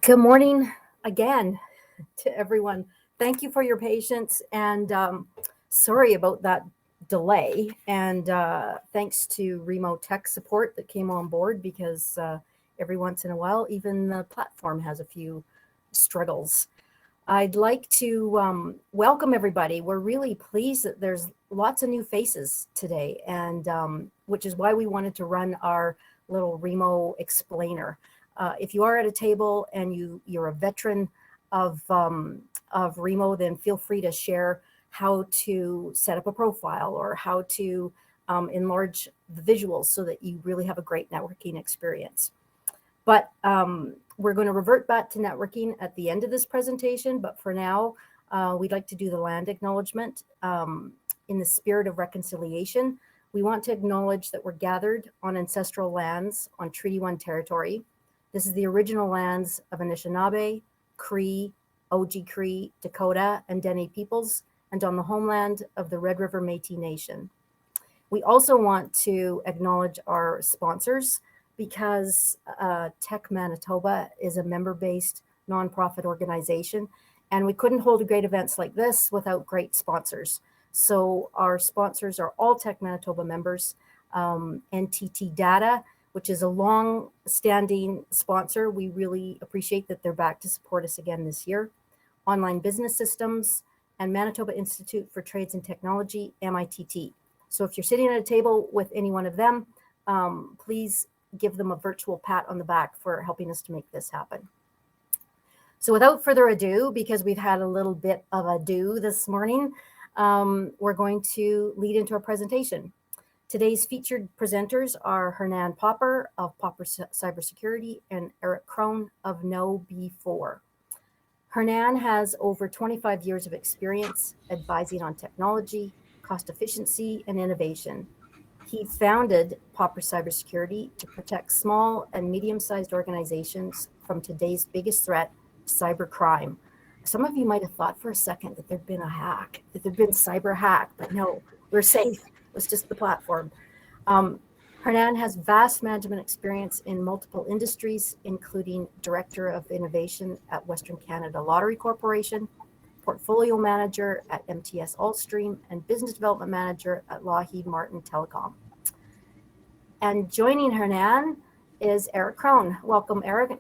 Good morning again to everyone. Thank you for your patience and sorry about that delay. And thanks to remote tech support that came on board because every once in a while, even the platform has a few struggles. I'd like to welcome everybody. We're really pleased that there's lots of new faces today, and which is why we wanted to run our little Remo explainer. If you are at a table and you're a veteran of Remo, then feel free to share how to set up a profile or how to enlarge the visuals so that you really have a great networking experience. But we're going to revert back to networking at the end of this presentation. But for now, we'd like to do the land acknowledgement. In the spirit of reconciliation, we want to acknowledge that we're gathered on ancestral lands on Treaty 1 territory. This is the original lands of Anishinaabe, Cree, Oji-Cree, Dakota, and Dene peoples, and on the homeland of the Red River Métis Nation. We also want to acknowledge our sponsors because Tech Manitoba is a member-based nonprofit organization, and we couldn't hold great events like this without great sponsors. So our sponsors are all Tech Manitoba members. NTT Data, which is a long-standing sponsor. We really appreciate that they're back to support us again this year. Online Business Systems and Manitoba Institute for Trades and Technology, MITT. So if you're sitting at a table with any one of them, please give them a virtual pat on the back for helping us to make this happen. So without further ado, because we've had a little bit of ado this morning, we're going to lead into our presentation. Today's featured presenters are Hernan Popper of Popper Cybersecurity and Eric Krohn of KnowB4. Hernan has over 25 years of experience advising on technology, cost efficiency, and innovation. He founded Popper Cybersecurity to protect small and medium-sized organizations from today's biggest threat, cybercrime. Some of you might have thought for a second that there'd been a hack, that there'd been cyber hack, but no, we're safe. It was just the platform. Hernan has vast management experience in multiple industries, including Director of Innovation at Western Canada Lottery Corporation, Portfolio Manager at MTS Allstream, and Business Development Manager at Lockheed Martin Telecom. And joining Hernan is Eric Krohn. Welcome, Eric.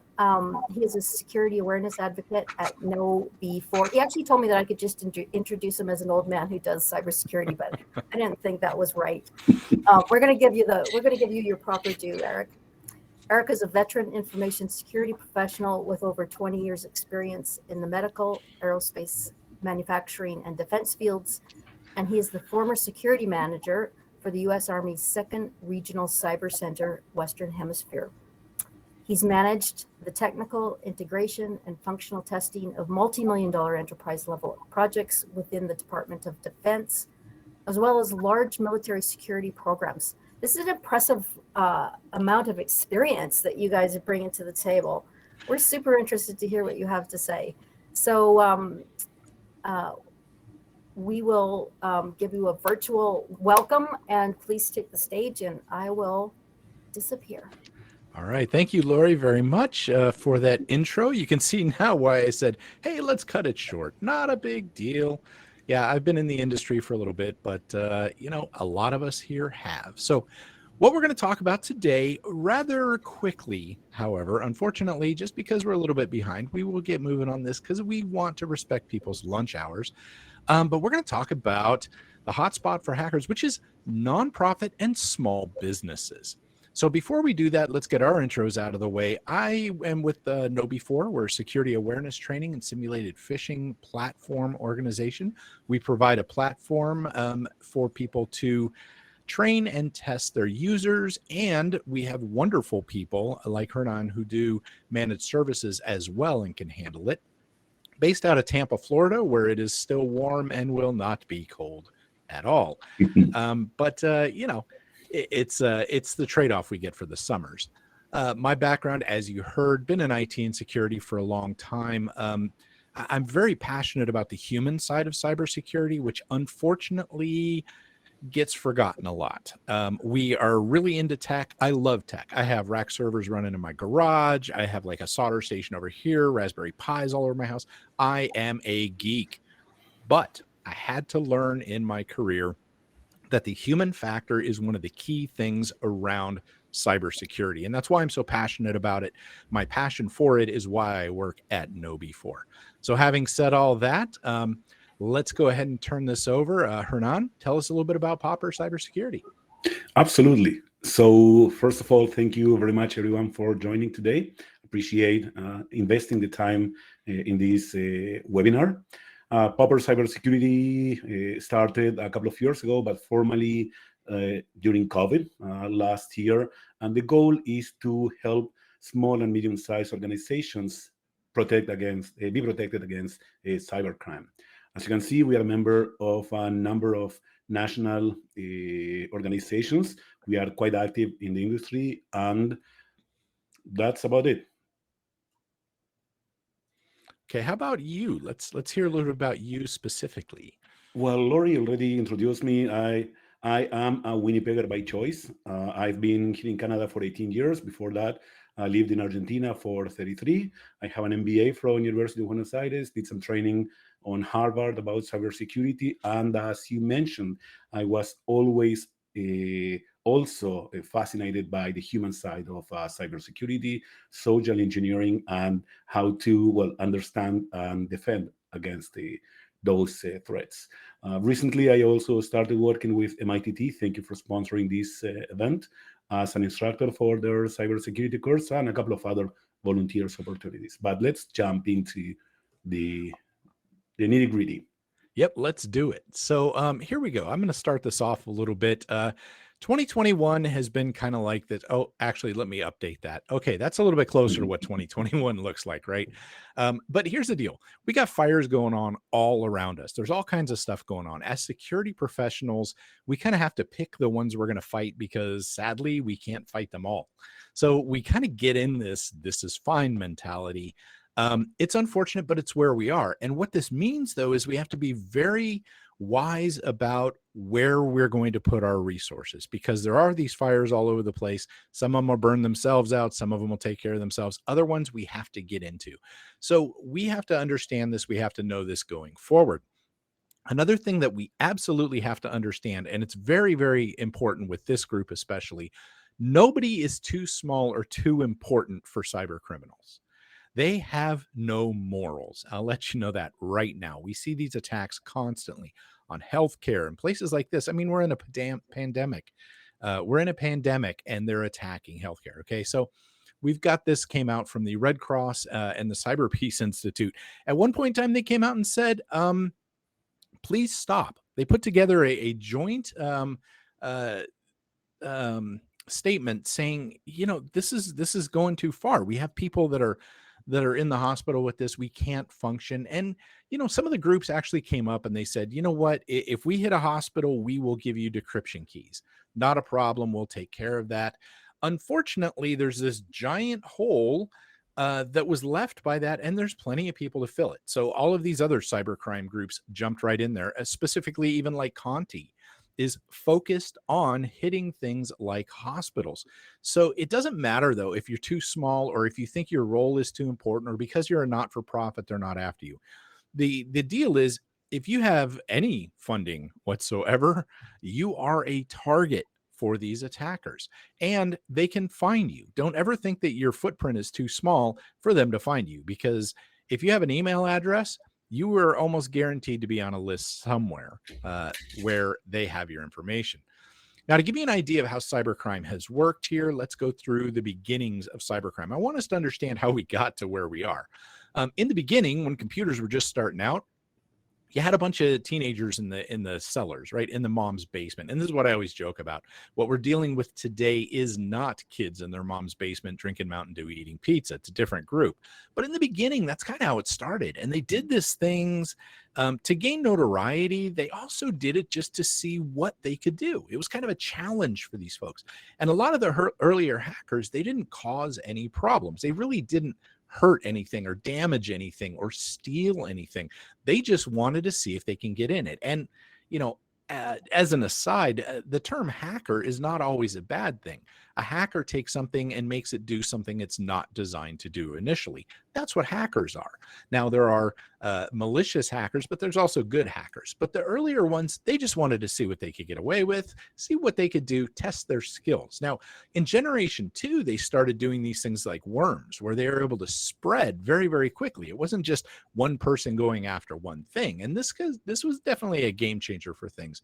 He is a security awareness advocate at KnowB4. He actually told me that I could just introduce him as an old man who does cybersecurity, but I didn't think that was right. We're going to give you your proper due, Eric. Eric is a veteran information security professional with over 20 years experience in the medical, aerospace, manufacturing, and defense fields, and he is the former security manager for the U.S. Army's 2nd Regional Cyber Center, Western Hemisphere. He's managed the technical integration and functional testing of multi-million-dollar enterprise-level projects within the Department of Defense, as well as large military security programs. This is an impressive amount of experience that you guys are bringing to the table. We're super interested to hear what you have to say. So we will give you a virtual welcome, and please take the stage, and I will disappear. All right. Thank you, Lori, very much for that intro. You can see now why I said, hey, let's cut it short. Not a big deal. Yeah, I've been in the industry for a little bit, but, a lot of us here have. So what we're going to talk about today rather quickly, however, unfortunately, just because we're a little bit behind, we will get moving on this because we want to respect people's lunch hours. But we're going to talk about the hotspot for hackers, which is nonprofit and small businesses. So before we do that, let's get our intros out of the way. I am with KnowB4. We're a security awareness training and simulated phishing platform organization. We provide a platform for people to train and test their users, and we have wonderful people like Hernan who do managed services as well and can handle it. Based out of Tampa, Florida, where it is still warm and will not be cold at all. It's the trade-off we get for the summers. My background, as you heard, been in IT and security for a long time. I'm very passionate about the human side of cybersecurity, which unfortunately gets forgotten a lot. We are really into tech. I love tech. I have rack servers running in my garage. I have like a solder station over here, Raspberry Pis all over my house. I am a geek, but I had to learn in my career that the human factor is one of the key things around cybersecurity. And that's why I'm so passionate about it. My passion for it is why I work at KnowBe4. So having said all that, let's go ahead and turn this over. Hernan, tell us a little bit about POPP3R Cybersecurity. Absolutely. So first of all, thank you very much, everyone, for joining today. Appreciate investing the time in this webinar. POPP3R Cybersecurity started a couple of years ago, but formally during COVID last year. And the goal is to help small and medium-sized organizations be protected against cybercrime. As you can see, we are a member of a number of national organizations. We are quite active in the industry, and that's about it. Okay, how about you? Let's hear a little bit about you specifically. Well, Lori already introduced me. I am a Winnipegger by choice. I've been here in Canada for 18 years. Before that, I lived in Argentina for 33. I have an MBA from University of Buenos Aires, did some training on Harvard about cybersecurity. And as you mentioned, I was always also fascinated by the human side of cybersecurity, social engineering, and how to understand and defend against those threats. Recently, I also started working with MITT. Thank you for sponsoring this event as an instructor for their cybersecurity course and a couple of other volunteers opportunities. But let's jump into the nitty gritty. Yep, let's do it. So here we go. I'm going to start this off a little bit. 2021 has been kind of like this. Oh, actually, let me update that. Okay, that's a little bit closer to what 2021 looks like, right? But here's the deal. We got fires going on all around us. There's all kinds of stuff going on. As security professionals, we kind of have to pick the ones we're going to fight because sadly, we can't fight them all. So we kind of get in this is fine mentality. It's unfortunate, but it's where we are. And what this means, though, is we have to be very wise about where we're going to put our resources, because there are these fires all over the place. Some of them will burn themselves out. Some of them will take care of themselves. Other ones we have to get into. So we have to understand this. We have to know this going forward. Another thing that we absolutely have to understand, and it's very, very important with this group especially, nobody is too small or too important for cyber criminals. They have no morals. I'll let you know that right now. We see these attacks constantly on healthcare and places like this. I mean, we're in a pandemic. We're in a pandemic and they're attacking healthcare. Okay, so we've got this came out from the Red Cross and the Cyber Peace Institute. At one point in time, they came out and said, please stop. They put together a joint statement saying, you know, this is going too far. We have people that are in the hospital with this. We can't function. And, you know, some of the groups actually came up and they said, you know what, if we hit a hospital, we will give you decryption keys. Not a problem. We'll take care of that. Unfortunately, there's this giant hole that was left by that, and there's plenty of people to fill it. So all of these other cybercrime groups jumped right in there, specifically even like Conti is focused on hitting things like hospitals. So it doesn't matter, though, if you're too small or if you think your role is too important or because you're a not-for-profit, they're not after you. The deal is, if you have any funding whatsoever, you are a target for these attackers and they can find you. Don't ever think that your footprint is too small for them to find you, because if you have an email address, you are almost guaranteed to be on a list somewhere where they have your information. Now, to give you an idea of how cybercrime has worked here, let's go through the beginnings of cybercrime. I want us to understand how we got to where we are. In the beginning, when computers were just starting out, you had a bunch of teenagers in the cellars, right, in the mom's basement. And this is what I always joke about. What we're dealing with today is not kids in their mom's basement drinking Mountain Dew, eating pizza. It's a different group. But in the beginning, that's kind of how it started. And they did these things to gain notoriety. They also did it just to see what they could do. It was kind of a challenge for these folks. And a lot of the earlier hackers, they didn't cause any problems. They really didn't hurt anything or damage anything or steal anything. They just wanted to see if they can get in it. And, you know, as an aside, the term hacker is not always a bad thing. A hacker takes something and makes it do something it's not designed to do initially. That's what hackers are. Now, there are malicious hackers, but there's also good hackers. But the earlier ones, they just wanted to see what they could get away with, see what they could do, test their skills. Now, in Generation 2, they started doing these things like worms, where they were able to spread very, very quickly. It wasn't just one person going after one thing. And this was definitely a game changer for things.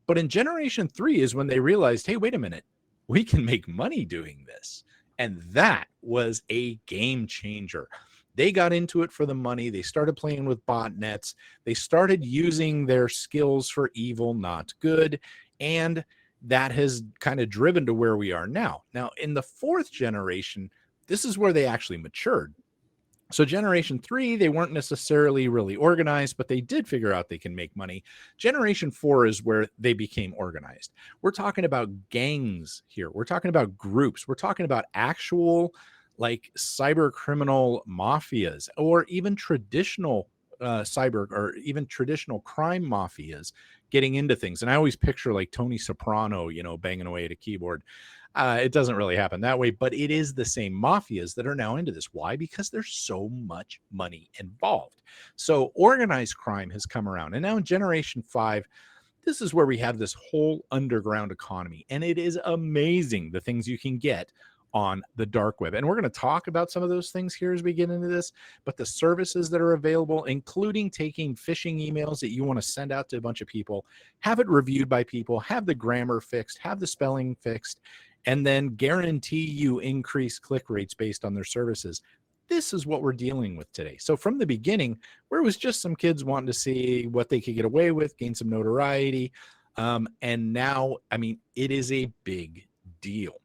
But in Generation 3 is when they realized, hey, wait a minute, we can make money doing this. And that was a game changer. They got into it for the money. They started playing with botnets. They started using their skills for evil, not good. And that has kind of driven to where we are now. Now, in the 4th generation, this is where they actually matured. So Generation 3, they weren't necessarily really organized, but they did figure out they can make money. Generation 4 is where they became organized. We're talking about gangs here. We're talking about groups. We're talking about actual like cyber criminal mafias, or even traditional cyber, or even traditional crime mafias getting into things. And I always picture like Tony Soprano, banging away at a keyboard. It doesn't really happen that way, but it is the same mafias that are now into this. Why? Because there's so much money involved. So organized crime has come around. And now in Generation 5, this is where we have this whole underground economy. And it is amazing the things you can get on the dark web. And we're going to talk about some of those things here as we get into this, but the services that are available, including taking phishing emails that you want to send out to a bunch of people, have it reviewed by people, have the grammar fixed, have the spelling fixed, and then guarantee you increased click rates based on their services. This is what we're dealing with today. So from the beginning, where it was just some kids wanting to see what they could get away with, gain some notoriety, and now, it is a big deal.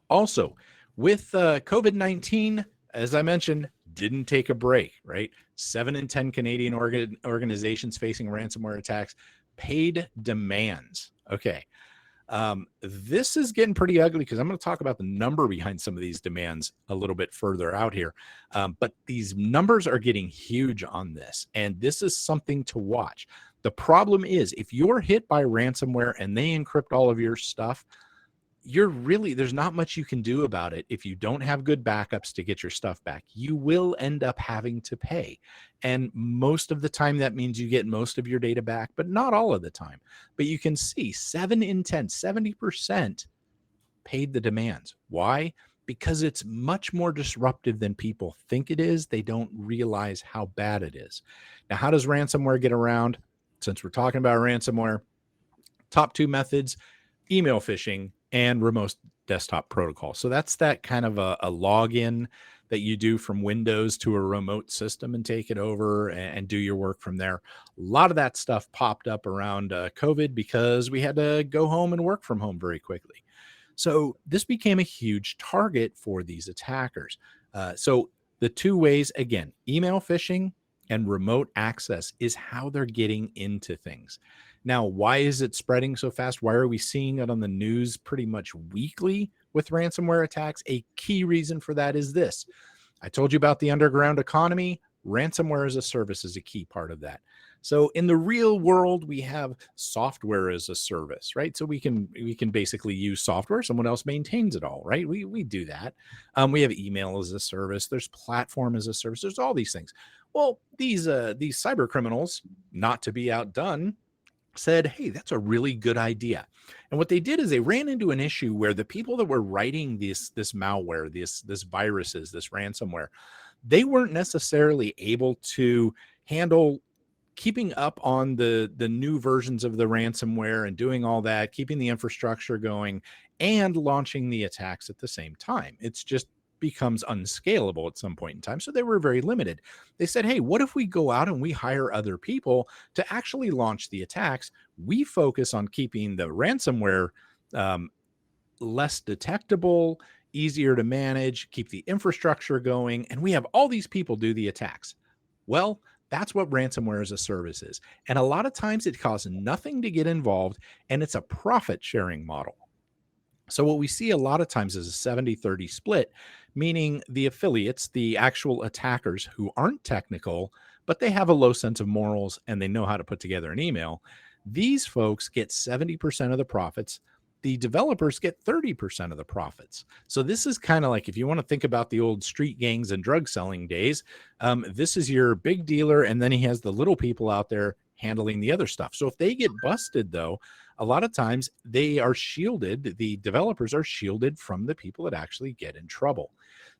Also, with COVID-19, as I mentioned, didn't take a break, right? 7 in 10 Canadian organizations facing ransomware attacks paid demands. Okay. This is getting pretty ugly because I'm going to talk about the number behind some of these demands a little bit further out here. But these numbers are getting huge on this, and this is something to watch. The problem is, if you're hit by ransomware and they encrypt all of your stuff, there's not much you can do about it. If you don't have good backups to get your stuff back, you will end up having to pay. And most of the time that means you get most of your data back, but not all of the time. But you can see 7 in 10, 70% paid the demands. Why? Because it's much more disruptive than people think it is. They don't realize how bad it is. Now, how does ransomware get around? Since we're talking about ransomware, top 2 methods: email phishing and remote desktop protocol. So that's that kind of a login that you do from Windows to a remote system and take it over and do your work from there. A lot of that stuff popped up around COVID because we had to go home and work from home very quickly. So this became a huge target for these attackers. So the 2 ways, again, email phishing and remote access is how they're getting into things. Now, why is it spreading so fast? Why are we seeing it on the news pretty much weekly with ransomware attacks? A key reason for that is this. I told you about the underground economy. Ransomware as a service is a key part of that. So in the real world, we have software as a service, right? So we can basically use software. Someone else maintains it all, right? We do that. We have email as a service. There's platform as a service. There's all these things. Well, these cyber criminals, not to be outdone, said, hey, that's a really good idea. And what they did is they ran into an issue where the people that were writing this malware, this viruses, this ransomware, they weren't necessarily able to handle keeping up on the new versions of the ransomware and doing all that, keeping the infrastructure going and launching the attacks at the same time. It's just becomes unscalable at some point in time. So they were very limited. They said, hey, what if we go out and we hire other people to actually launch the attacks? We focus on keeping the ransomware less detectable, easier to manage, keep the infrastructure going, and we have all these people do the attacks. Well, that's what ransomware as a service is. And a lot of times it costs nothing to get involved, and it's a profit sharing model. So what we see a lot of times is a 70-30 split, meaning the affiliates, the actual attackers who aren't technical, but they have a low sense of morals and they know how to put together an email. These folks get 70% of the profits. The developers get 30% of the profits. So this is kind of like, if you want to think about the old street gangs and drug selling days, this is your big dealer, and then he has the little people out there handling the other stuff. So if they get busted, though, a lot of times they are shielded. The developers are shielded from the people that actually get in trouble.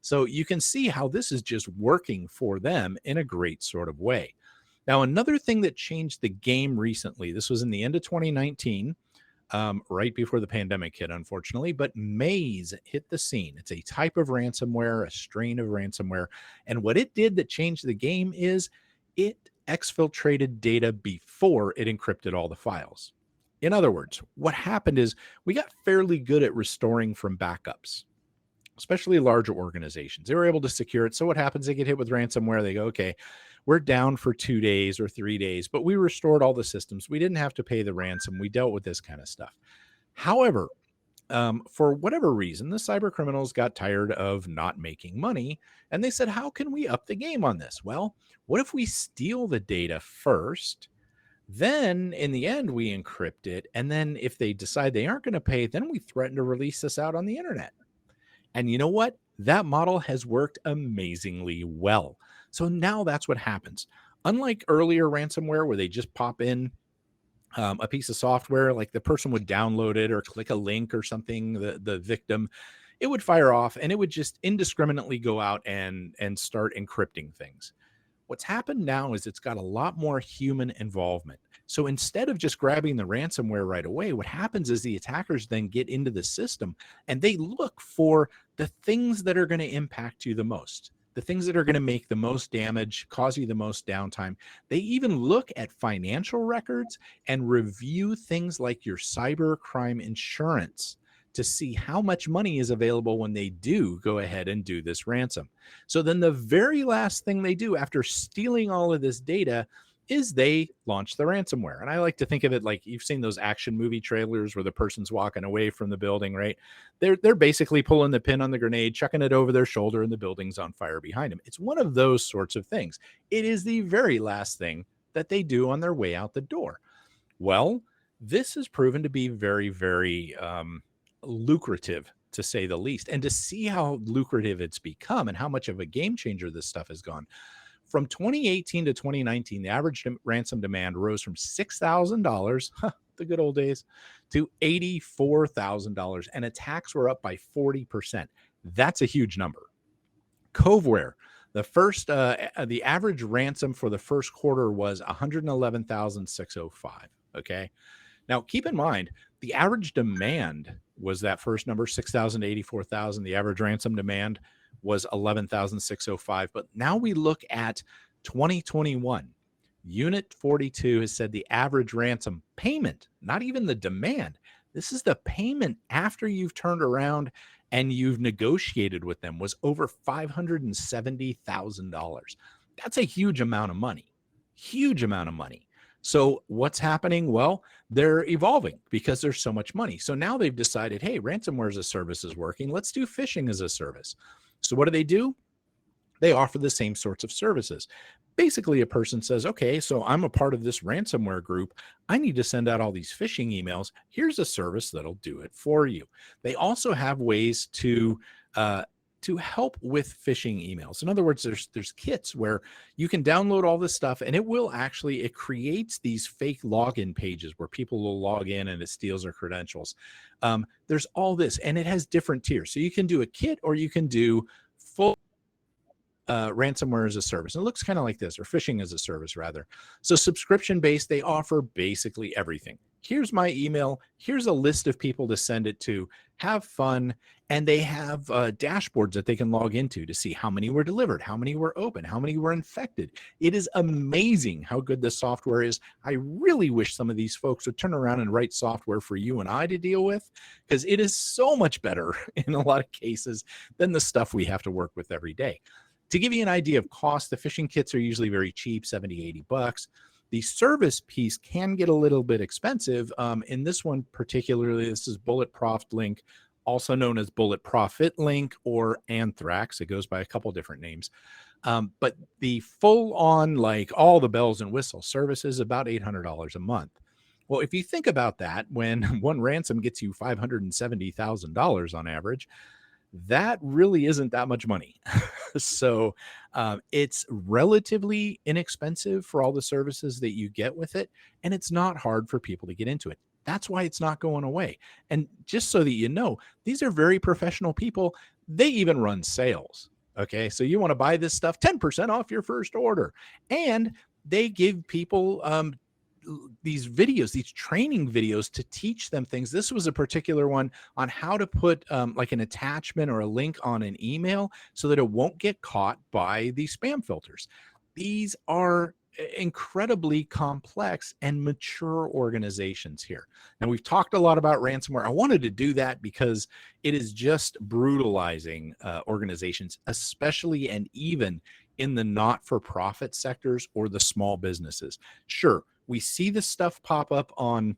So you can see how this is just working for them in a great sort of way. Now, another thing that changed the game recently, this was in the end of 2019, right before the pandemic hit, unfortunately, but Maze hit the scene. It's a type of ransomware, a strain of ransomware. And what it did that changed the game is it exfiltrated data before it encrypted all the files. In other words, what happened is we got fairly good at restoring from backups, especially larger organizations. They were able to secure it. So what happens? They get hit with ransomware. They go, okay, we're down for 2 days or 3 days, but we restored all the systems. We didn't have to pay the ransom. We dealt with this kind of stuff. However, for whatever reason, the cybercriminals got tired of not making money, and they said, how can we up the game on this? Well, what if we steal the data first? Then in the end, we encrypt it. And then if they decide they aren't going to pay, then we threaten to release this out on the internet. And you know what? That model has worked amazingly well. So now that's what happens. Unlike earlier ransomware, where they just pop in a piece of software, like the person would download it or click a link or something, the victim, it would fire off and it would just indiscriminately go out and start encrypting things. What's happened now is it's got a lot more human involvement. So instead of just grabbing the ransomware right away, what happens is the attackers then get into the system and they look for the things that are going to impact you the most, the things that are going to make the most damage, cause you the most downtime. They even look at financial records and review things like your cybercrime insurance to see how much money is available when they do go ahead and do this ransom. So then the very last thing they do after stealing all of this data is they launch the ransomware. And I like to think of it like, you've seen those action movie trailers where the person's walking away from the building, right? They're basically pulling the pin on the grenade, chucking it over their shoulder, and the building's on fire behind them. It's one of those sorts of things. It is the very last thing that they do on their way out the door. Well, this has proven to be very, very lucrative, to say the least. And to see how lucrative it's become and how much of a game changer this stuff has gone. From 2018 to 2019, the average ransom demand rose from $6,000, the good old days, to $84,000, and attacks were up by 40%. That's a huge number. Coveware, the average ransom for the first quarter was $111,605. Okay. Now, keep in mind, the average demand was that first number, 6,000 to 84,000. The average ransom demand was 11,605. But now we look at 2021. Unit 42 has said the average ransom payment, not even the demand. This is the payment after you've turned around and you've negotiated with them, was over $570,000. That's a huge amount of money. Huge amount of money. So what's happening? Well, they're evolving because there's so much money. So now they've decided, hey, ransomware as a service is working. Let's do phishing as a service. So what do? They offer the same sorts of services. Basically, a person says, okay, so I'm a part of this ransomware group. I need to send out all these phishing emails. Here's a service that'll do it for you. They also have ways to help with phishing emails. In other words, there's kits where you can download all this stuff and it creates these fake login pages where people will log in and it steals their credentials. There's all this, and it has different tiers. So you can do a kit or you can do full ransomware as a service. And it looks kind of like this, or phishing as a service rather. So subscription based, they offer basically everything. Here's my email. Here's a list of people to send it to. Have fun. And they have dashboards that they can log into to see how many were delivered, how many were open, how many were infected. It is amazing how good this software is. I really wish some of these folks would turn around and write software for you and I to deal with, because it is so much better in a lot of cases than the stuff we have to work with every day. To give you an idea of cost, the phishing kits are usually very cheap, 70, 80 bucks. The service piece can get a little bit expensive. In this one particularly, this is Bulletproof Link, also known as Bullet Profit Link or Anthrax. It goes by a couple different names. But the full-on, like all the bells and whistles service is about $800 a month. Well, if you think about that, when one ransom gets you $570,000 on average, that really isn't that much money. So it's relatively inexpensive for all the services that you get with it, and it's not hard for people to get into it. That's why it's not going away. And just so that you know, these are very professional people. They even run sales. Okay. So you want to buy this stuff, 10% off your first order. And they give people these videos, these training videos to teach them things. This was a particular one on how to put like an attachment or a link on an email so that it won't get caught by the spam filters. These are incredibly complex and mature organizations here. Now, we've talked a lot about ransomware. I wanted to do that because it is just brutalizing organizations, especially and even in the not-for-profit sectors or the small businesses. Sure, we see this stuff pop up on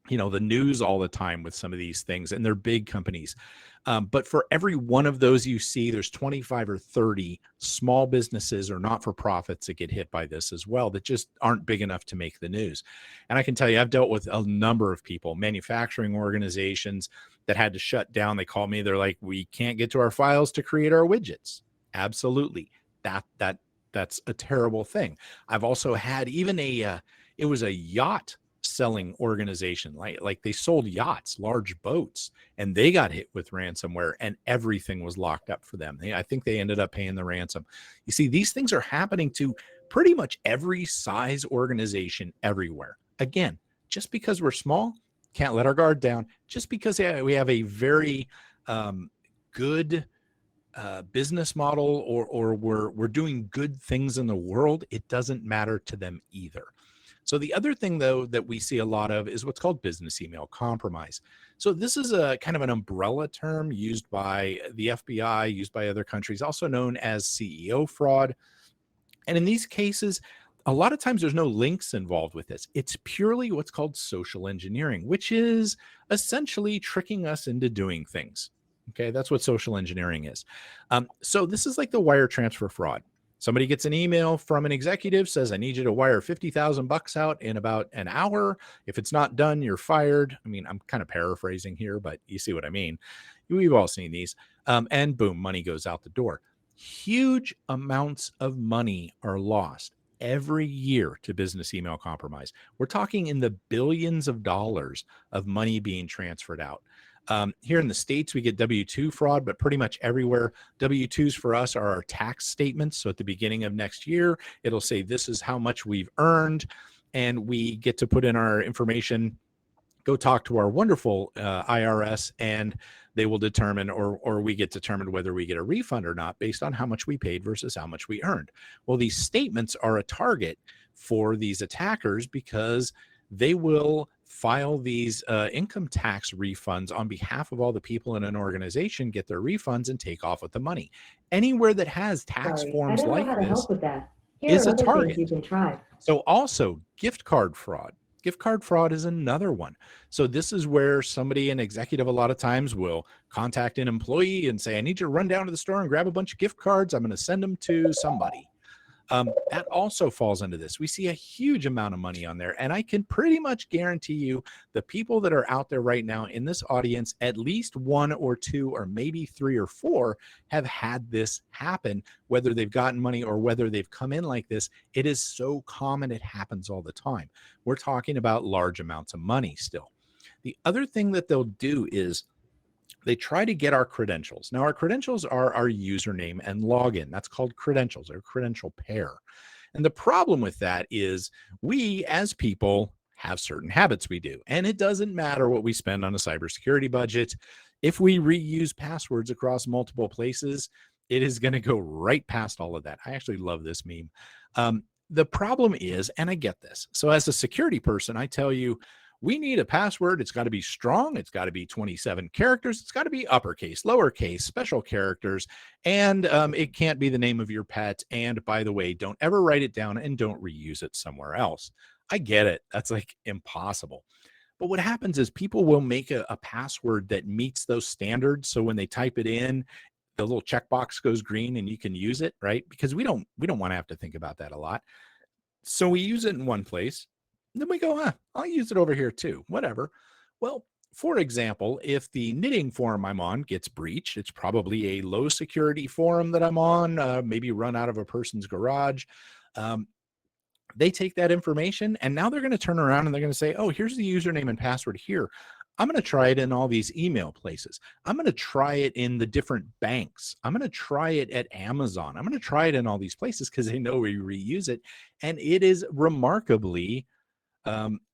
the news all the time with some of these things, and they're big companies. But for every one of those you see, there's 25 or 30 small businesses or not-for-profits that get hit by this as well that just aren't big enough to make the news. And I can tell you, I've dealt with a number of people, manufacturing organizations that had to shut down. They call me, they're like, we can't get to our files to create our widgets. Absolutely. That's a terrible thing. I've also had even it was a yacht selling organization, like they sold yachts, large boats, and they got hit with ransomware and everything was locked up for them. I think they ended up paying the ransom. You see, these things are happening to pretty much every size organization everywhere. Again, just because we're small, can't let our guard down. Just because we have a very good business model or we're doing good things in the world, it doesn't matter to them either. So the other thing, though, that we see a lot of is what's called business email compromise. So this is a kind of an umbrella term used by the FBI, used by other countries, also known as CEO fraud. And in these cases, a lot of times there's no links involved with this. It's purely what's called social engineering, which is essentially tricking us into doing things. Okay, that's what social engineering is. So this is like the wire transfer fraud. Somebody gets an email from an executive, says, I need you to wire $50,000 out in about an hour. If it's not done, you're fired. I mean, I'm kind of paraphrasing here, but you see what I mean. We've all seen these. And boom, money goes out the door. Huge amounts of money are lost every year to business email compromise. We're talking in the billions of dollars of money being transferred out. Here in the States, we get W-2 fraud, but pretty much everywhere. W-2s for us are our tax statements. So at the beginning of next year, it'll say this is how much we've earned, and we get to put in our information, go talk to our wonderful IRS, and they will determine, or we get determined whether we get a refund or not based on how much we paid versus how much we earned. Well, these statements are a target for these attackers because they will file these income tax refunds on behalf of all the people in an organization, get their refunds, and take off with the money. Anywhere that has tax forms like this is a target. You can try. So also gift card fraud. Gift card fraud is another one. So this is where somebody, an executive, a lot of times will contact an employee and say, I need you to run down to the store and grab a bunch of gift cards. I'm going to send them to somebody. That also falls into this. We see a huge amount of money on there. And I can pretty much guarantee you the people that are out there right now in this audience, at least one or two or maybe three or four have had this happen, whether they've gotten money or whether they've come in like this. It is so common. It happens all the time. We're talking about large amounts of money still. The other thing that they'll do is they try to get our credentials. Now, our credentials are our username and login. That's called credentials, or credential pair. And the problem with that is we, as people, have certain habits we do. And it doesn't matter what we spend on a cybersecurity budget. If we reuse passwords across multiple places, it is going to go right past all of that. I actually love this meme. The problem is, and I get this. So as a security person, I tell you, we need a password. It's got to be strong. It's got to be 27 characters. It's got to be uppercase, lowercase, special characters, and it can't be the name of your pet. And by the way, don't ever write it down and don't reuse it somewhere else. I get it. That's like impossible. But what happens is people will make a password that meets those standards. So when they type it in, the little checkbox goes green and you can use it, right? Because we don't want to have to think about that a lot. So we use it in one place. Then we go, I'll use it over here too, whatever. Well, for example, if the knitting forum I'm on gets breached, it's probably a low security forum that I'm on, maybe run out of a person's garage. They take that information and now they're going to turn around and they're going to say, oh, here's the username and password here. I'm going to try it in all these email places. I'm going to try it in the different banks. I'm going to try it at Amazon. I'm going to try it in all these places because they know we reuse it. And it is remarkably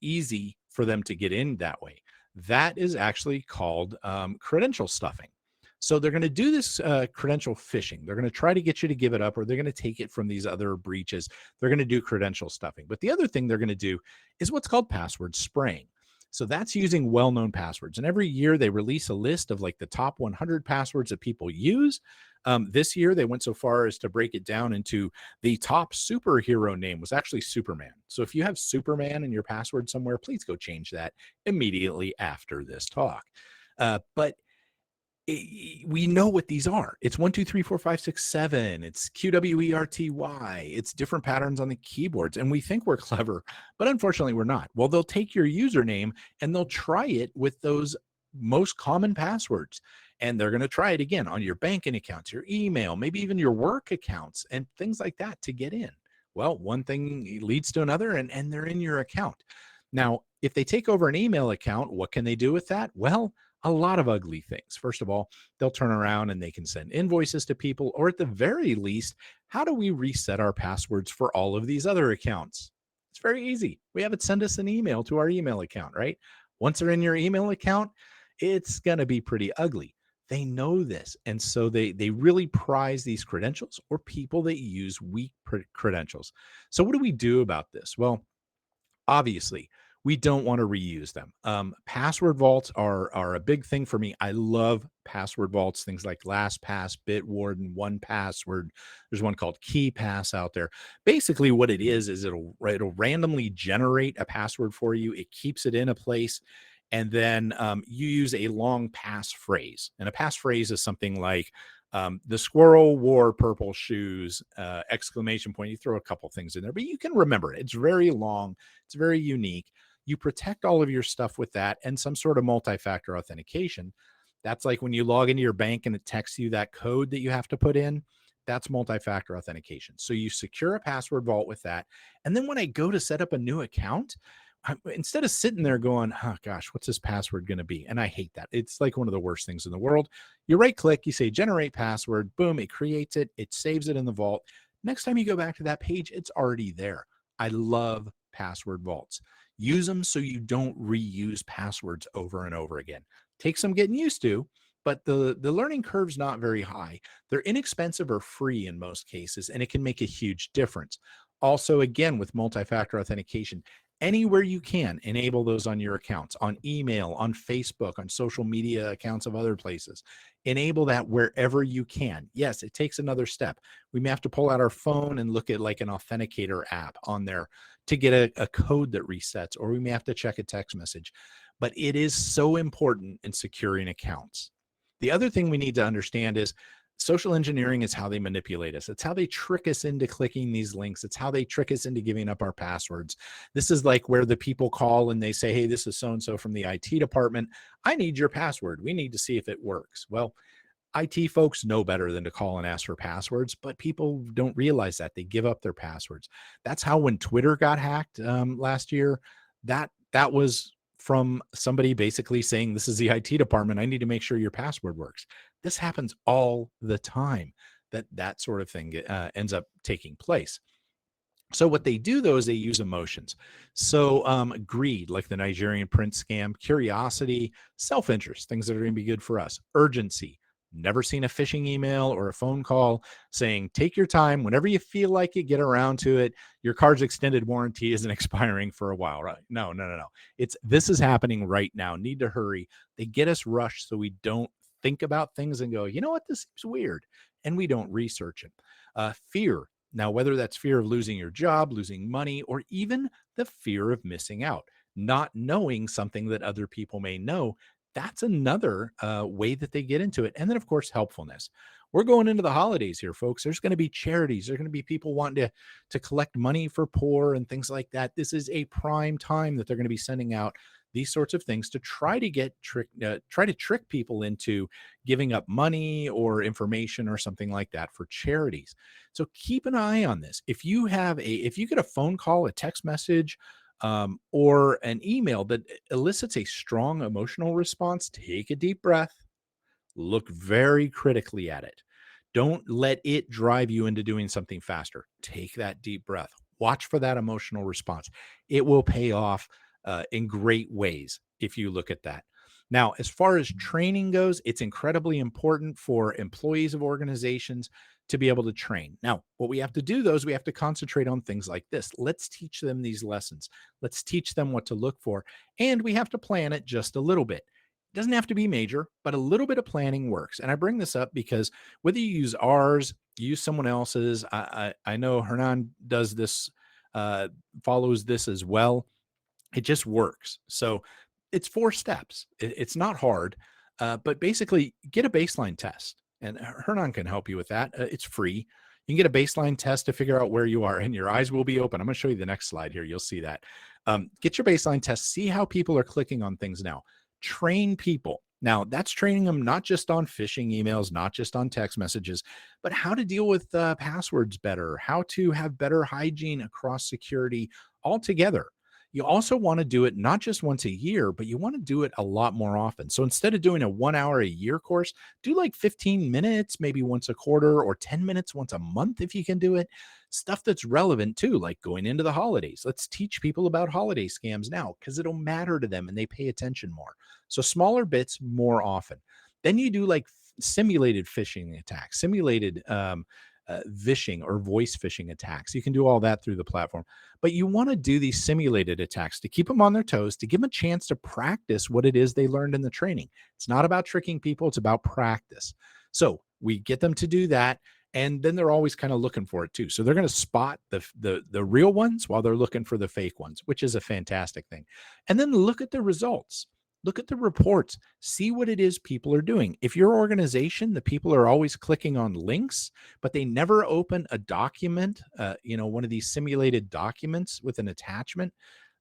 easy for them to get in that way. That is actually called credential stuffing. So they're going to do this credential phishing. They're going to try to get you to give it up, or they're going to take it from these other breaches. They're going to do credential stuffing. But the other thing they're going to do is what's called password spraying. So that's using well-known passwords. And every year they release a list of like the top 100 passwords that people use. This year they went so far as to break it down into the top superhero name was actually Superman. So if you have Superman in your password somewhere, please go change that immediately after this talk. But we know what these are. It's 1, 2, 3, 4, 5, 6, 7. It's QWERTY. It's different patterns on the keyboards. And we think we're clever, but unfortunately we're not. Well, they'll take your username and they'll try it with those most common passwords. And they're going to try it again on your banking accounts, your email, maybe even your work accounts and things like that to get in. Well, one thing leads to another and they're in your account. Now, if they take over an email account, what can they do with that? Well, a lot of ugly things. First of all, they'll turn around and they can send invoices to people, or at the very least, how do we reset our passwords for all of these other accounts? It's very easy. We have it send us an email to our email account, right? Once they're in your email account, it's going to be pretty ugly. They know this. And so they really prize these credentials or people that use weak credentials. So what do we do about this? Well, obviously, we don't want to reuse them. Password vaults are a big thing for me. I love password vaults, things like LastPass, Bitwarden, 1Password. There's one called Keypass out there. Basically, what it is it'll randomly generate a password for you. It keeps it in a place, and then you use a long passphrase. And a passphrase is something like the squirrel wore purple shoes, exclamation point. You throw a couple things in there, but you can remember it. It's very long. It's very unique. You protect all of your stuff with that and some sort of multi-factor authentication. That's like when you log into your bank and it texts you that code that you have to put in. That's multi-factor authentication. So you secure a password vault with that. And then when I go to set up a new account, instead of sitting there going, oh gosh, what's this password going to be? And I hate that. It's like one of the worst things in the world. You right click, you say generate password, boom, it creates it. It saves it in the vault. Next time you go back to that page, it's already there. I love password vaults. Use them so you don't reuse passwords over and over again. Takes some getting used to, but the learning curve's not very high. They're inexpensive or free in most cases, and it can make a huge difference. Also, again, with multi-factor authentication, anywhere you can, enable those on your accounts, on email, on Facebook, on social media accounts of other places. Enable that wherever you can. Yes, it takes another step. We may have to pull out our phone and look at like an authenticator app on there to get a code that resets, or we may have to check a text message. But it is so important in securing accounts. The other thing we need to understand is social engineering is how they manipulate us. It's how they trick us into clicking these links. It's how they trick us into giving up our passwords. This is like where the people call and they say, hey, this is so-and-so from the IT department. I need your password. We need to see if it works. Well, IT folks know better than to call and ask for passwords, but people don't realize that. They give up their passwords. That's how when Twitter got hacked last year, that was from somebody basically saying, this is the IT department. I need to make sure your password works. This happens all the time, that sort of thing ends up taking place. So what they do, though, is they use emotions. So greed, like the Nigerian prince scam, curiosity, self-interest, things that are going to be good for us, urgency. Never seen a phishing email or a phone call saying, take your time. Whenever you feel like it, get around to it. Your car's extended warranty isn't expiring for a while, right? No. This is happening right now. Need to hurry. They get us rushed so we don't think about things and go, you know what, this seems weird. And we don't research it. Fear. Now, whether that's fear of losing your job, losing money, or even the fear of missing out, not knowing something that other people may know, that's another way that they get into it. And then, of course, helpfulness. We're going into the holidays here, folks. There's going to be charities. There's going to be people wanting to collect money for poor and things like that. This is a prime time that they're going to be sending out these sorts of things to try to trick people into giving up money or information or something like that for charities. So keep an eye on this. If you get a phone call, a text message, or an email that elicits a strong emotional response, take a deep breath, look very critically at it. Don't let it drive you into doing something faster. Take that deep breath. Watch for that emotional response. It will pay off in great ways if you look at that. Now, as far as training goes, it's incredibly important for employees of organizations to be able to train. Now, what we have to do, though, is we have to concentrate on things like this. Let's teach them these lessons. Let's teach them what to look for. And we have to plan it just a little bit. It doesn't have to be major, but a little bit of planning works. And I bring this up because whether you use ours, use someone else's, I know Hernan does this, follows this as well. It just works. So it's 4 steps. It's not hard, but basically get a baseline test. And Hernan can help you with that. It's free. You can get a baseline test to figure out where you are, and your eyes will be open. I'm going to show you the next slide here. You'll see that. Get your baseline test. See how people are clicking on things now. Train people. Now, that's training them not just on phishing emails, not just on text messages, but how to deal with passwords better, how to have better hygiene across security altogether. You also want to do it not just once a year, but you want to do it a lot more often. So instead of doing a 1 hour a year course, do like 15 minutes, maybe once a quarter, or 10 minutes once a month if you can do it. Stuff that's relevant too, like going into the holidays. Let's teach people about holiday scams now because it'll matter to them and they pay attention more. So smaller bits more often. Then you do like simulated phishing attacks, simulated vishing or voice phishing attacks. You can do all that through the platform, but you want to do these simulated attacks to keep them on their toes, to give them a chance to practice what it is they learned in the training. It's not about tricking people. It's about practice. So we get them to do that. And then they're always kind of looking for it too. So they're going to spot the real ones while they're looking for the fake ones, which is a fantastic thing. And then look at the results. Look at the reports, see what it is people are doing. If your organization, the people are always clicking on links, but they never open a document, one of these simulated documents with an attachment,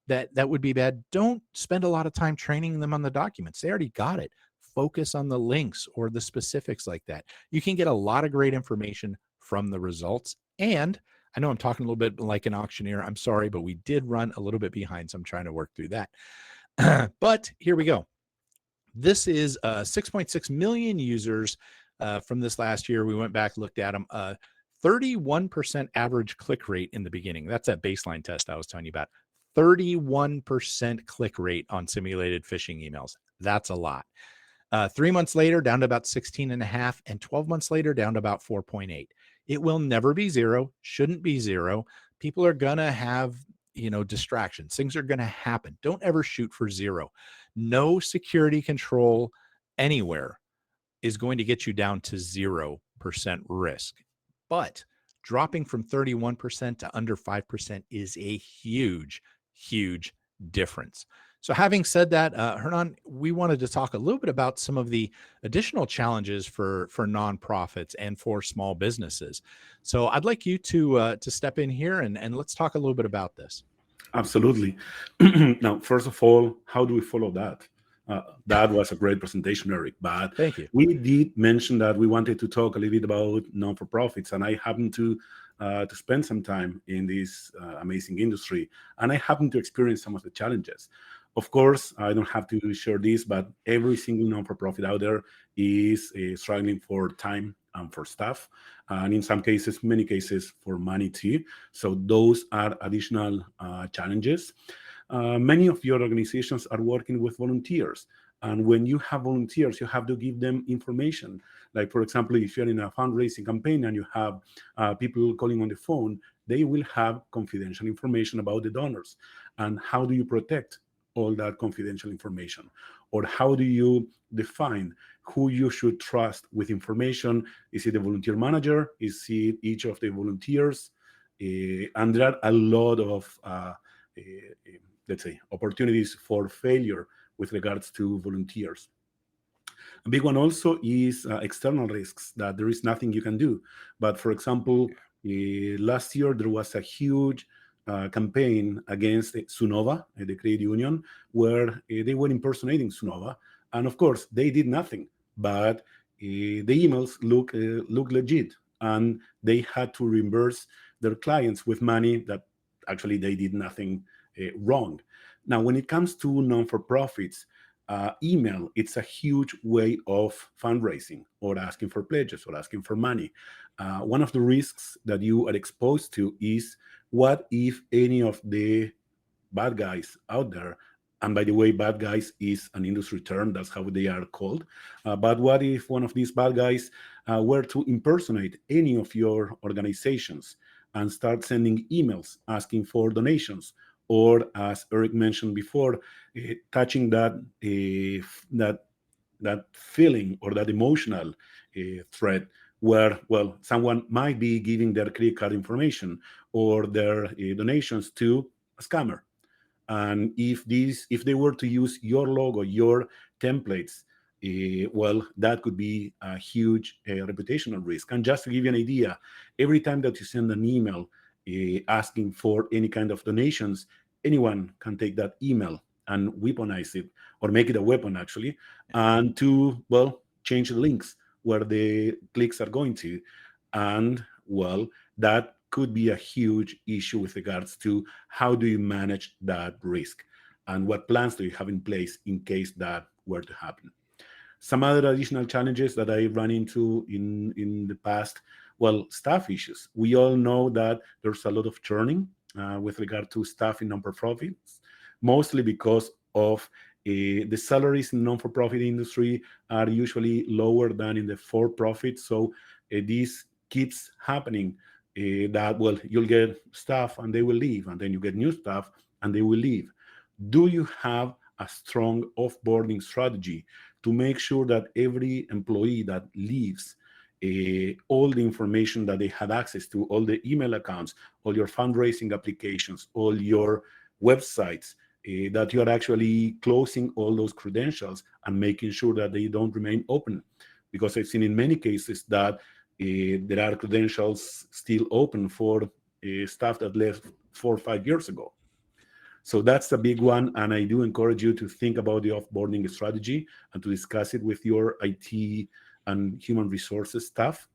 that would be bad. Don't spend a lot of time training them on the documents. They already got it. Focus on the links or the specifics like that. You can get a lot of great information from the results. And I know I'm talking a little bit like an auctioneer. I'm sorry, but we did run a little bit behind, so I'm trying to work through that. But here we go. This is 6.6 million users from this last year. We went back, looked at them. 31% average click rate in the beginning. That's that baseline test I was telling you about. 31% click rate on simulated phishing emails. That's a lot. 3 months later, down to about 16.5, and 12 months later, down to about 4.8. It will never be zero, shouldn't be zero. People are going to have distractions. Things are going to happen. Don't ever shoot for zero. No security control anywhere is going to get you down to 0% risk. But dropping from 31% to under 5% is a huge, huge difference. So having said that, Hernan, we wanted to talk a little bit about some of the additional challenges for nonprofits and for small businesses. So I'd like you to step in here and let's talk a little bit about this. Absolutely. Now, first of all, how do we follow that? That was a great presentation, Eric. But thank you. We did mention that we wanted to talk a little bit about non-for-profits, and I happened to spend some time in this amazing industry, and I happened to experience some of the challenges. Of course, I don't have to share this, but every single non-for-profit out there is struggling for time and for staff, and in some cases, many cases, for money too. So those are additional challenges. Many of your organizations are working with volunteers. And when you have volunteers, you have to give them information. Like, for example, if you're in a fundraising campaign and you have people calling on the phone, they will have confidential information about the donors. And how do you protect all that confidential information? Or how do you define who you should trust with information? Is it the volunteer manager? Is it each of the volunteers? And there are a lot of, let's say, opportunities for failure with regards to volunteers. A big one also is external risks, that there is nothing you can do. But for example, last year there was a huge campaign against Sunova, the credit union, where they were impersonating Sunova. And of course, they did nothing, but the emails look legit. And they had to reimburse their clients with money that actually they did nothing wrong. Now, when it comes to non-for-profits, email, it's a huge way of fundraising or asking for pledges or asking for money. One of the risks that you are exposed to is, what if any of the bad guys out there, and by the way, bad guys is an industry term, that's how they are called, but what if one of these bad guys were to impersonate any of your organizations and start sending emails asking for donations, or as Eric mentioned before, touching that feeling or that emotional threat, where, well, someone might be giving their credit card information or their donations to a scammer. And if they were to use your logo, your templates, well, that could be a huge reputational risk. And just to give you an idea, every time that you send an email asking for any kind of donations, anyone can take that email and weaponize it, or make it a weapon actually, and to, well, change the links where the clicks are going to. And well, that could be a huge issue with regards to how do you manage that risk, and what plans do you have in place in case that were to happen. Some other additional challenges that I ran into in the past, well, staff issues. We all know that there's a lot of churning with regard to staff in non-for-profits, mostly because of the salaries in non-for-profit industry are usually lower than in the for-profit. So this keeps happening, that, well, you'll get staff and they will leave, and then you get new staff and they will leave. Do you have a strong offboarding strategy to make sure that every employee that leaves, all the information that they had access to, all the email accounts, all your fundraising applications, all your websites, that you are actually closing all those credentials and making sure that they don't remain open? Because I've seen in many cases that there are credentials still open for staff that left 4 or 5 years ago. So that's a big one, and I do encourage you to think about the offboarding strategy and to discuss it with your IT and human resources staff.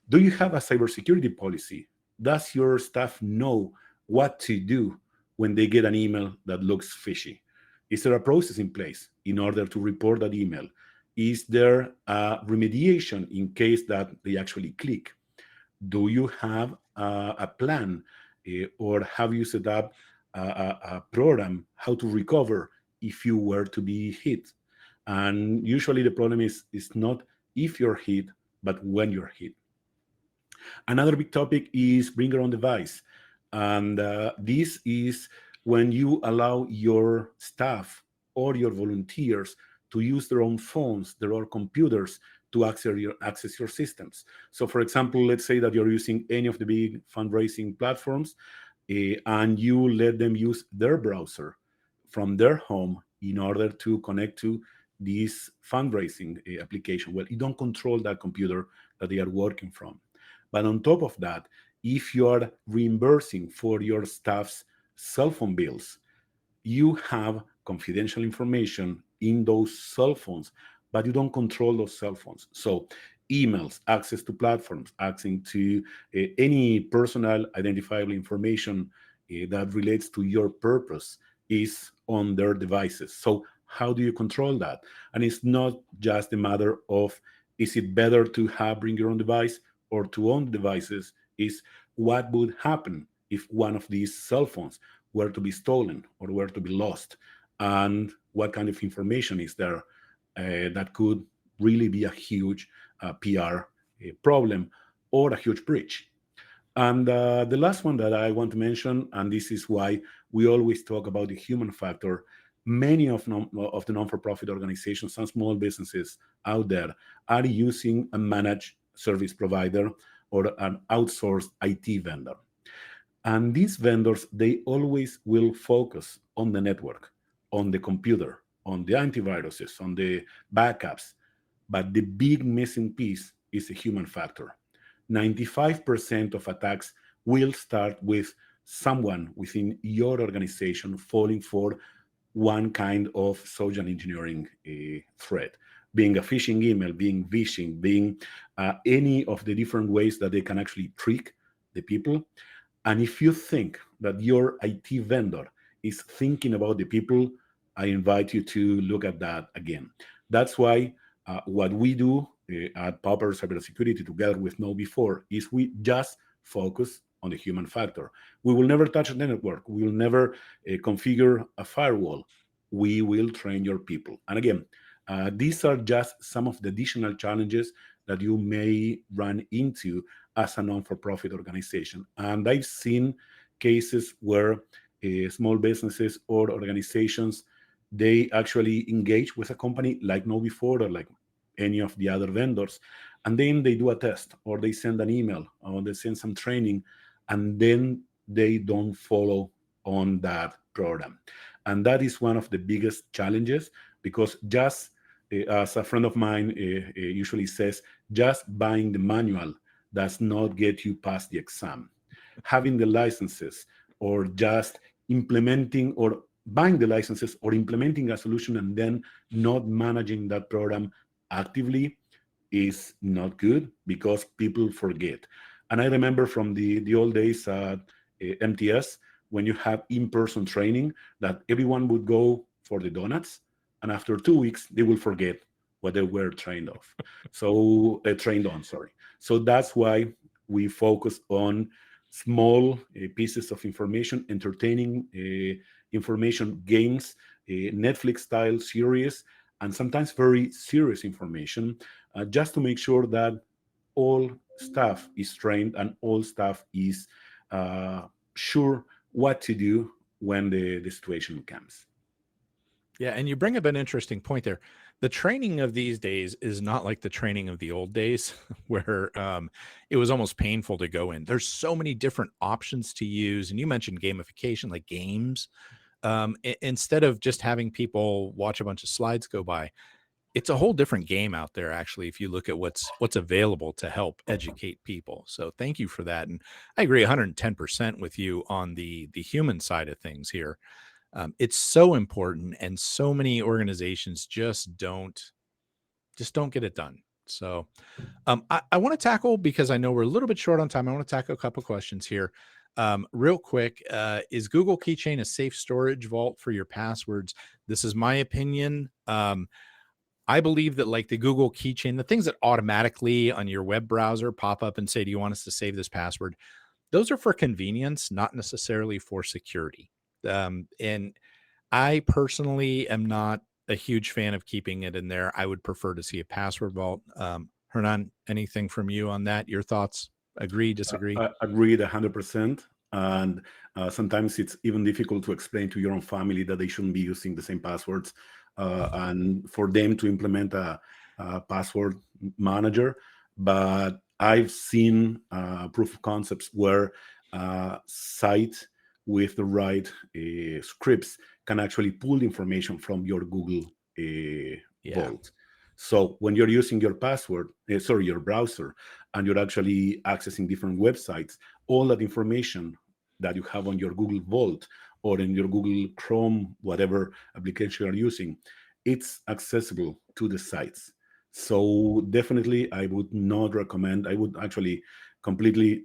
Do you have a cybersecurity policy? Does your staff know what to do when they get an email that looks fishy? Is there a process in place in order to report that email? Is there a remediation in case that they actually click? Do you have a plan, or have you set up a program how to recover if you were to be hit? And usually the problem is not if you're hit, but when you're hit. Another big topic is bring your own device. And this is when you allow your staff or your volunteers to use their own phones, their own computers, to access your systems. So for example, let's say that you're using any of the big fundraising platforms, and you let them use their browser from their home in order to connect to this fundraising application. Well, you don't control that computer that they are working from. But on top of that, if you are reimbursing for your staff's cell phone bills, you have confidential information in those cell phones, but you don't control those cell phones. So emails, access to platforms, access to any personal identifiable information that relates to your purpose is on their devices. So how do you control that? And it's not just a matter of, is it better to bring your own device or to own devices? Is what would happen if one of these cell phones were to be stolen or were to be lost? And what kind of information is there that could really be a huge PR problem or a huge breach? And the last one that I want to mention, and this is why we always talk about the human factor, many of the non-for-profit organizations and small businesses out there are using a managed service provider or an outsourced IT vendor. And these vendors, they always will focus on the network, on the computer, on the antiviruses, on the backups. But the big missing piece is the human factor. 95% of attacks will start with someone within your organization falling for one kind of social engineering threat, being a phishing email, being phishing, being any of the different ways that they can actually trick the people. And if you think that your IT vendor is thinking about the people, I invite you to look at that again. That's why what we do at Popper Cybersecurity together with KnowBe4 is we just focus on the human factor. We will never touch the network. We will never configure a firewall. We will train your people. And again, these are just some of the additional challenges that you may run into as a non-for-profit organization. And I've seen cases where small businesses or organizations, they actually engage with a company like KnowBe4 or like any of the other vendors, and then they do a test or they send an email or they send some training, and then they don't follow on that program. And that is one of the biggest challenges, because just as a friend of mine usually says, just buying the manual does not get you past the exam. Having the licenses or just implementing or buying the licenses or implementing a solution and then not managing that program actively is not good, because people forget. And I remember from the old days at MTS, when you have in-person training, that everyone would go for the donuts, and after 2 weeks they will forget what they were trained on. Sorry. So that's why we focus on small pieces of information, entertaining information, games, Netflix-style series, and sometimes very serious information, just to make sure that all staff is trained and all staff is sure what to do when the situation comes. Yeah, and you bring up an interesting point there. The training of these days is not like the training of the old days, where it was almost painful to go in. There's so many different options to use, and you mentioned gamification, like games. Instead of just having people watch a bunch of slides go by, it's a whole different game out there, actually, if you look at what's available to help educate people. So thank you for that. And I agree 110% with you on the human side of things here. It's so important, and so many organizations just don't get it done. So I want to tackle, because I know we're a little bit short on time, I want to tackle a couple questions here. Real quick, is Google Keychain a safe storage vault for your passwords? This is my opinion. I believe that, like the Google Keychain, the things that automatically on your web browser pop up and say, do you want us to save this password? Those are for convenience, not necessarily for security. And I personally am not a huge fan of keeping it in there. I would prefer to see a password vault. Hernan, anything from you on that? Your thoughts? Agree, disagree? Agreed 100%. And sometimes it's even difficult to explain to your own family that they shouldn't be using the same passwords, and for them to implement a password manager. But I've seen proof of concepts where sites with the right scripts can actually pull information from your Google vault. So when you're using your your browser, and you're actually accessing different websites, all that information that you have on your Google Vault or in your Google Chrome, whatever application you're using, it's accessible to the sites. So definitely, I would not recommend. I would actually completely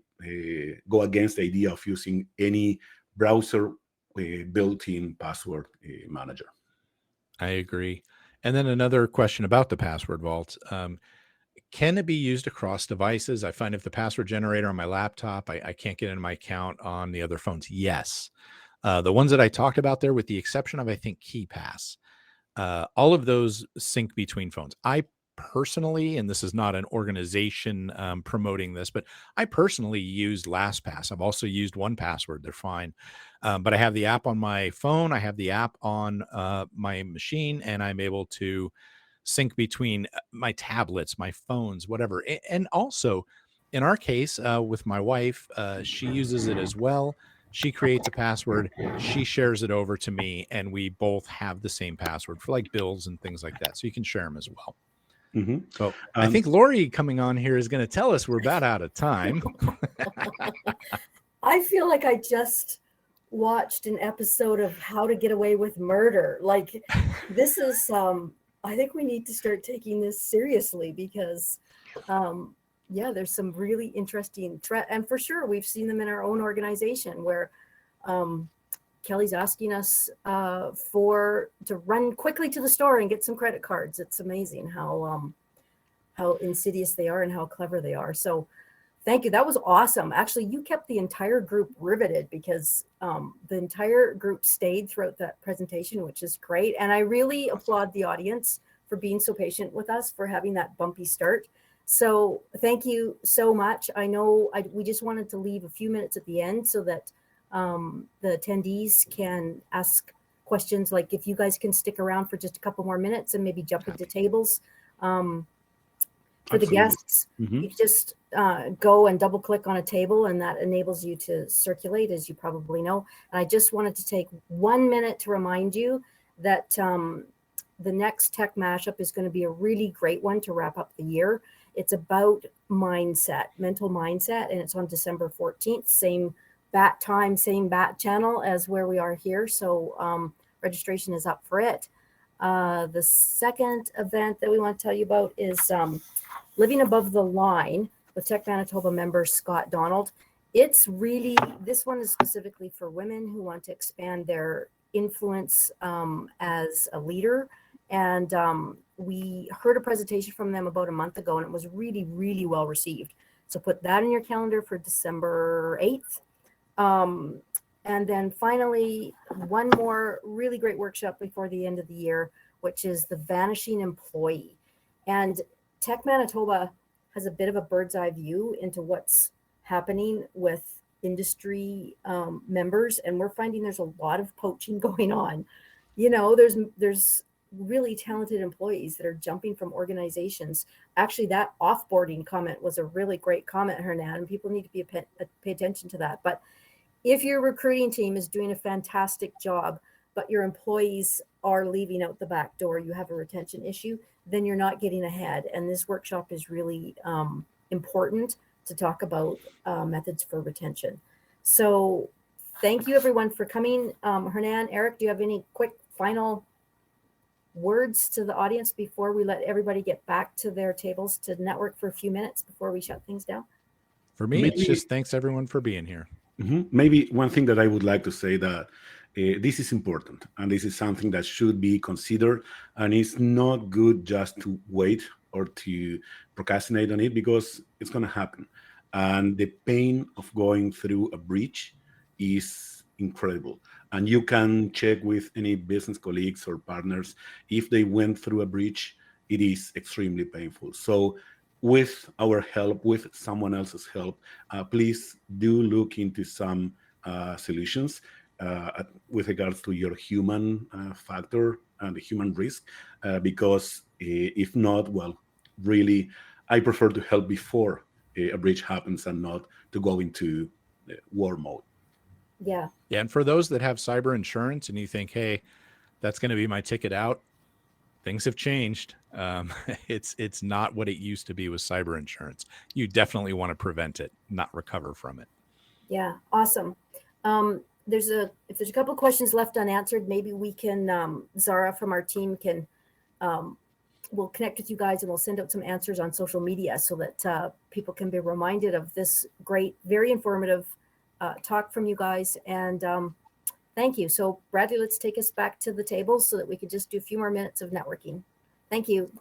go against the idea of using any browser built-in password manager. I agree. And then another question about the password vault. Can it be used across devices? I find if the password generator on my laptop, I can't get into my account on the other phones. Yes. The ones that I talked about there, with the exception of, I think, Keypass, all of those sync between phones. I personally, and this is not an organization promoting this, but I personally use LastPass. I've also used 1Password. They're fine. But I have the app on my phone. I have the app on my machine, and I'm able to sync between my tablets, my phones, whatever. And also, in our case, with my wife, she uses it as well. She creates a password, she shares it over to me, and we both have the same password for like bills and things like that. So you can share them as well. Mhm. Well, I think Lori coming on here is going to tell us we're about out of time. I feel like I just watched an episode of How to Get Away with Murder. Like, this is, I think we need to start taking this seriously because, yeah, there's some really interesting threat. And for sure, we've seen them in our own organization where Kelly's asking us to run quickly to the store and get some credit cards. It's amazing how insidious they are and how clever they are. So thank you. That was awesome. Actually, you kept the entire group riveted because the entire group stayed throughout that presentation, which is great. And I really applaud the audience for being so patient with us, for having that bumpy start. So thank you so much. I know we just wanted to leave a few minutes at the end so that the attendees can ask questions. Like if you guys can stick around for just a couple more minutes and maybe jump into tables. For the guests, you just go and double click on a table and that enables you to circulate, as you probably know. And I just wanted to take 1 minute to remind you that the next Tech Mashup is going to be a really great one to wrap up the year. It's about mindset, mental mindset, and it's on December 14th, same bat time, same bat channel as where we are here. So registration is up for it. The second event that we want to tell you about is Living Above the Line with Tech Manitoba member Scott Donald. It's really, this one is specifically for women who want to expand their influence as a leader. And we heard a presentation from them about a month ago, and it was really, really well received. So put that in your calendar for December 8th. And then finally, one more really great workshop before the end of the year, which is the Vanishing Employee. And Tech Manitoba has a bit of a bird's eye view into what's happening with industry members, and we're finding there's a lot of poaching going on. You know, there's really talented employees that are jumping from organizations. Actually, that offboarding comment was a really great comment, Hernan, and people need to pay attention to that. But if your recruiting team is doing a fantastic job, but your employees are leaving out the back door, you have a retention issue, then you're not getting ahead. And this workshop is really important to talk about methods for retention. So thank you everyone for coming. Hernan, Eric, do you have any quick final words to the audience before we let everybody get back to their tables to network for a few minutes before we shut things down? For me, it's just thanks everyone for being here. Maybe one thing that I would like to say that this is important, and this is something that should be considered, and it's not good just to wait or to procrastinate on it, because it's going to happen. And the pain of going through a breach is incredible. And you can check with any business colleagues or partners. If they went through a breach, it is extremely painful. So with our help, with someone else's help, please do look into some solutions with regards to your human factor and the human risk, because if not, well, really, I prefer to help before a breach happens and not to go into war mode. Yeah. Yeah. And for those that have cyber insurance and you think, hey, that's going to be my ticket out, things have changed. It's not what it used to be with cyber insurance. You definitely want to prevent it, not recover from it. Yeah, awesome. If there's a couple of questions left unanswered, maybe we can, Zara from our team can, we'll connect with you guys and we'll send out some answers on social media so that people can be reminded of this great, very informative talk from you guys. And thank you. So Bradley, let's take us back to the table so that we could just do a few more minutes of networking. Thank you.